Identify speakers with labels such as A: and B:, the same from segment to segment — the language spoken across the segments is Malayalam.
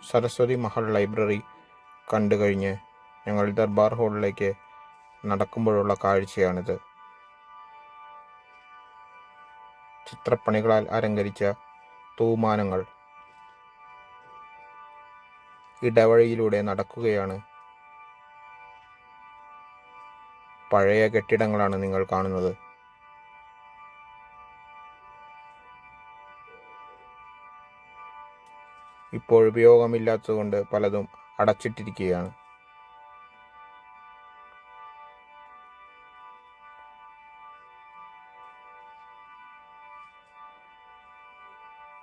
A: സരസ്വതി മഹൽ ലൈബ്രറി കണ്ടു കഴിഞ്ഞ് ഞങ്ങൾ ദർബാർ ഹാളിലേക്ക് നടക്കുമ്പോഴുള്ള കാഴ്ചയാണിത്. ചിത്രപ്പണികളാൽ അലങ്കരിച്ച തൂമാനങ്ങൾ. ഇടവഴിയിലൂടെ നടക്കുകയാണ്. പഴയ കെട്ടിടങ്ങളാണ് നിങ്ങൾ കാണുന്നത്. ഇപ്പോൾ ഉപയോഗമില്ലാത്തതുകൊണ്ട് പലതും അടച്ചിട്ടിരിക്കുകയാണ്.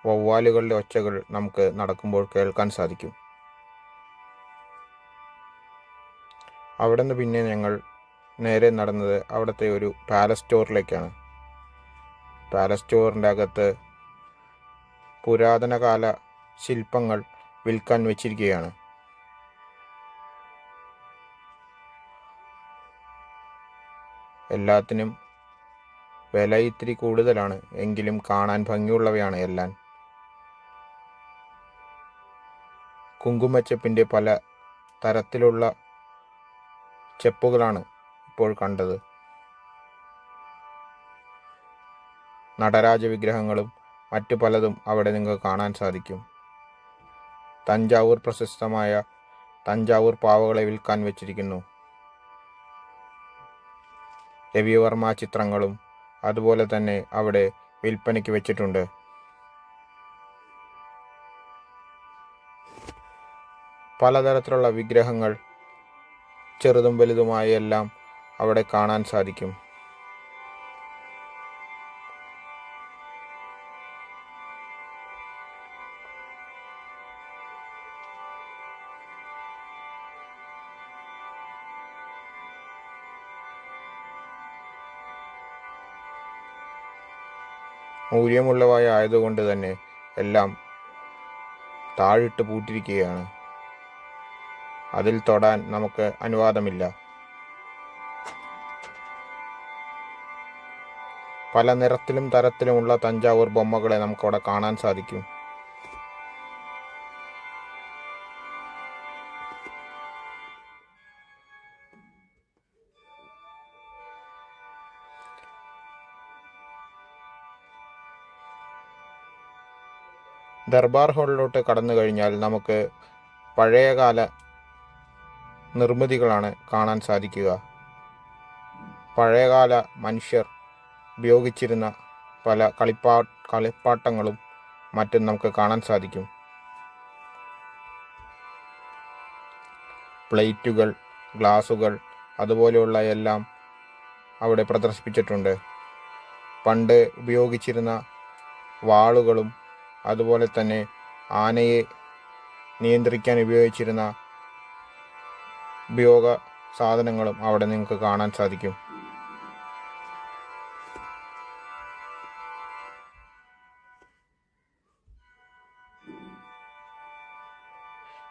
A: വവ്വാലുകളുടെ ഒച്ചകൾ നമുക്ക് നടക്കുമ്പോൾ കേൾക്കാൻ സാധിക്കും. അവിടെ നിന്ന് പിന്നെ ഞങ്ങൾ നേരെ നടന്നത് അവിടുത്തെ ഒരു പാലസ് സ്റ്റോറിലേക്കാണ്. പാലസ് സ്റ്റോറിൻ്റെ അകത്ത് പുരാതനകാല ശില്പങ്ങൾ വിൽക്കാൻ വെച്ചിരിക്കുകയാണ്. എല്ലാത്തിനും വില ഇത്തിരി കൂടുതലാണ്, എങ്കിലും കാണാൻ ഭംഗിയുള്ളവയാണ് എല്ലാം. കുങ്കുമച്ചെപ്പിൻ്റെ പല തരത്തിലുള്ള ചെപ്പുകളാണ് ഇപ്പോൾ കണ്ടത്. നടരാജ വിഗ്രഹങ്ങളും മറ്റു പലതും അവിടെ നിങ്ങൾക്ക് കാണാൻ സാധിക്കും. തഞ്ചാവൂർ പ്രശസ്തമായ തഞ്ചാവൂർ പാവകളെ വിൽക്കാൻ വെച്ചിരിക്കുന്നു. രവിവർമ്മ ചിത്രങ്ങളും അതുപോലെ തന്നെ അവിടെ വിൽപ്പനയ്ക്ക് വെച്ചിട്ടുണ്ട്. പലതരത്തിലുള്ള വിഗ്രഹങ്ങൾ ചെറുതും വലുതുമായി എല്ലാം അവിടെ കാണാൻ സാധിക്കും. മൂല്യമുള്ളവ ആയതുകൊണ്ട് തന്നെ എല്ലാം താഴിട്ട് പൂട്ടിയിരിക്കുകയാണ്. അതിൽ തൊടാൻ നമുക്ക് അനുവാദമില്ല. പല നിറത്തിലും തരത്തിലുമുള്ള തഞ്ചാവൂർ ബൊമ്മകളെ നമുക്കവിടെ കാണാൻ സാധിക്കും. ദർബാർ ഹാളിലോട്ട് കടന്നു കഴിഞ്ഞാൽ നമുക്ക് പഴയകാല നിർമ്മിതികളാണ് കാണാൻ സാധിക്കുക. പഴയകാല മനുഷ്യർ ഉപയോഗിച്ചിരുന്ന പല കളിപ്പാട്ടങ്ങളും മറ്റും നമുക്ക് കാണാൻ സാധിക്കും. പ്ലേറ്റുകൾ, ഗ്ലാസുകൾ അതുപോലെയുള്ള എല്ലാം അവിടെ പ്രദർശിപ്പിച്ചിട്ടുണ്ട്. പണ്ട് ഉപയോഗിച്ചിരുന്ന വാളുകളും അതുപോലെ തന്നെ ആനയെ നിയന്ത്രിക്കാൻ ഉപയോഗിച്ചിരുന്ന ഉപയോഗ സാധനങ്ങളും അവിടെ നിങ്ങൾക്ക് കാണാൻ സാധിക്കും.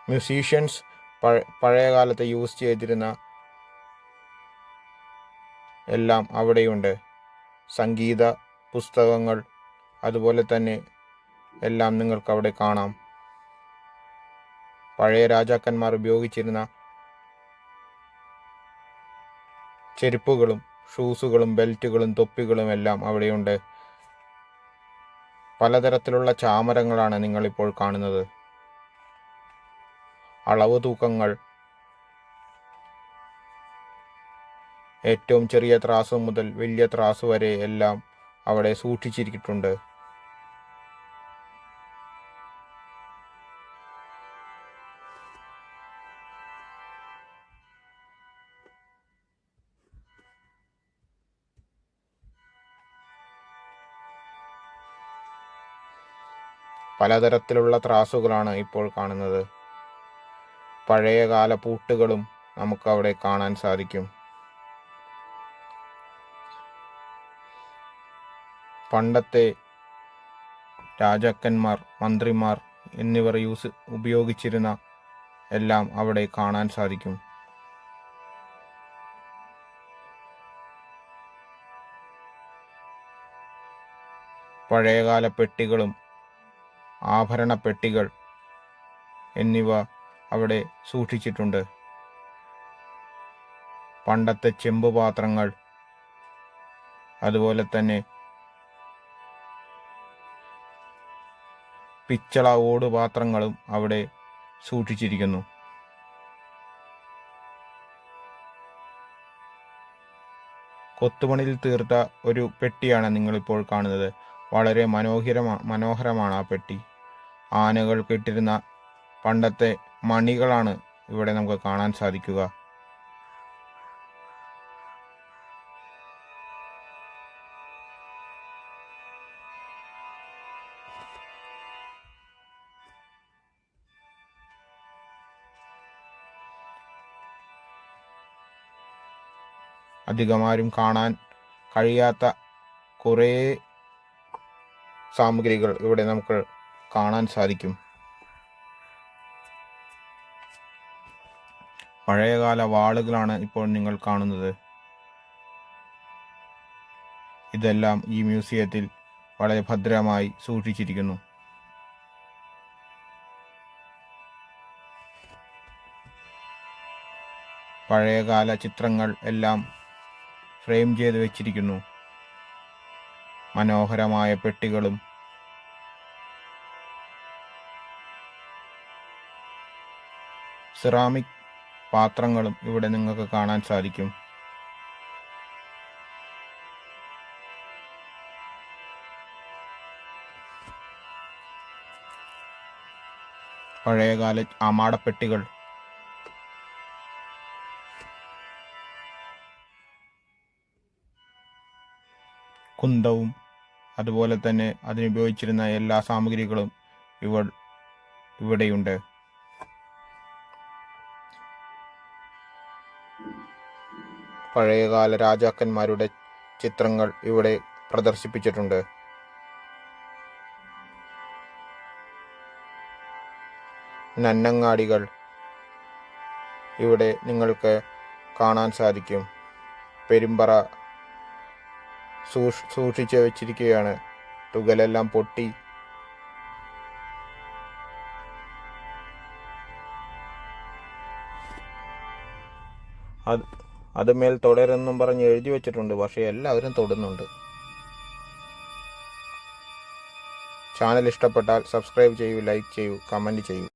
A: മ്യൂസീഷ്യൻസ് പഴയ കാലത്ത് യൂസ് ചെയ്തിരുന്ന എല്ലാം അവിടെയുണ്ട്. സംഗീത പുസ്തകങ്ങൾ അതുപോലെ തന്നെ എല്ലാം നിങ്ങൾക്ക് അവിടെ കാണാം. പഴയ രാജാക്കന്മാർ ഉപയോഗിച്ചിരുന്ന ചെരുപ്പുകളും ഷൂസുകളും ബെൽറ്റുകളും തൊപ്പികളും എല്ലാം അവിടെയുണ്ട്. പലതരത്തിലുള്ള ചാമരങ്ങളാണ് നിങ്ങളിപ്പോൾ കാണുന്നത്. അളവ് തൂക്കങ്ങൾ, ഏറ്റവും ചെറിയ ത്രാസ് മുതൽ വലിയ ത്രാസ് വരെ എല്ലാം അവിടെ സൂക്ഷിച്ചിരിച്ചിട്ടുണ്ട്. പലതരത്തിലുള്ള ത്രാസുകളാണ് ഇപ്പോൾ കാണുന്നത്. പഴയകാല പൂട്ടുകളും നമുക്കവിടെ കാണാൻ സാധിക്കും. പണ്ടത്തെ രാജാക്കന്മാർ, മന്ത്രിമാർ എന്നിവർ ഉപയോഗിച്ചിരുന്ന എല്ലാം അവിടെ കാണാൻ സാധിക്കും. പഴയകാല പെട്ടികളും ആഭരണ പെട്ടികൾ എന്നിവ അവിടെ സൂക്ഷിച്ചിട്ടുണ്ട്. പണ്ടത്തെ ചെമ്പ് പാത്രങ്ങൾ, അതുപോലെ തന്നെ പിച്ചള ഓട് പാത്രങ്ങളും അവിടെ സൂക്ഷിച്ചിരിക്കുന്നു. കൊത്തുപണിയിൽ തീർത്ത ഒരു പെട്ടിയാണ് നിങ്ങളിപ്പോൾ കാണുന്നത്. വളരെ മനോഹരമാണ് ആ പെട്ടി. ആനകൾ കെട്ടിരുന്ന പണ്ടത്തെ മണികളാണ് ഇവിടെ നമുക്ക് കാണാൻ സാധിക്കുക. അധികമാരും കാണാൻ കഴിയാത്ത കുറേ സാമഗ്രികൾ ഇവിടെ നമുക്ക് കാണാൻ സാധിക്കും. പഴയകാല വാളുകളാണ് ഇപ്പോൾ നിങ്ങൾ കാണുന്നത്. ഇതെല്ലാം ഈ മ്യൂസിയത്തിൽ വളരെ ഭദ്രമായി സൂക്ഷിച്ചിരിക്കുന്നു. പഴയകാല ചിത്രങ്ങൾ എല്ലാം ഫ്രെയിം ചെയ്ത് വെച്ചിരിക്കുന്നു. മനോഹരമായ പെട്ടികളും സിറാമിക് പാത്രങ്ങളും ഇവിടെ നിങ്ങൾക്ക് കാണാൻ സാധിക്കും. പഴയകാല ആമാടപ്പെട്ടികൾ, കുന്തവും അതുപോലെ തന്നെ അതിനുപയോഗിച്ചിരുന്ന എല്ലാ സാമഗ്രികളും ഇവിടെയുണ്ട്. പഴയകാല രാജാക്കന്മാരുടെ ചിത്രങ്ങൾ ഇവിടെ പ്രദർശിപ്പിച്ചിട്ടുണ്ട്. നന്നങ്ങാടികൾ ഇവിടെ നിങ്ങൾക്ക് കാണാൻ സാധിക്കും. പെരുമ്പറ സൂക്ഷിച്ച് വെച്ചിരിക്കുകയാണ്. തുകലെല്ലാം പൊട്ടി അത് മേൽ തുടരെന്നും പറഞ്ഞ് എഴുതി വെച്ചിട്ടുണ്ട്. പക്ഷേ എല്ലാവരും തൊടുന്നുണ്ട്. ചാനൽ ഇഷ്ടപ്പെട്ടാൽ സബ്സ്ക്രൈബ് ചെയ്യൂ, ലൈക്ക് ചെയ്യൂ, കമൻറ്റ് ചെയ്യൂ.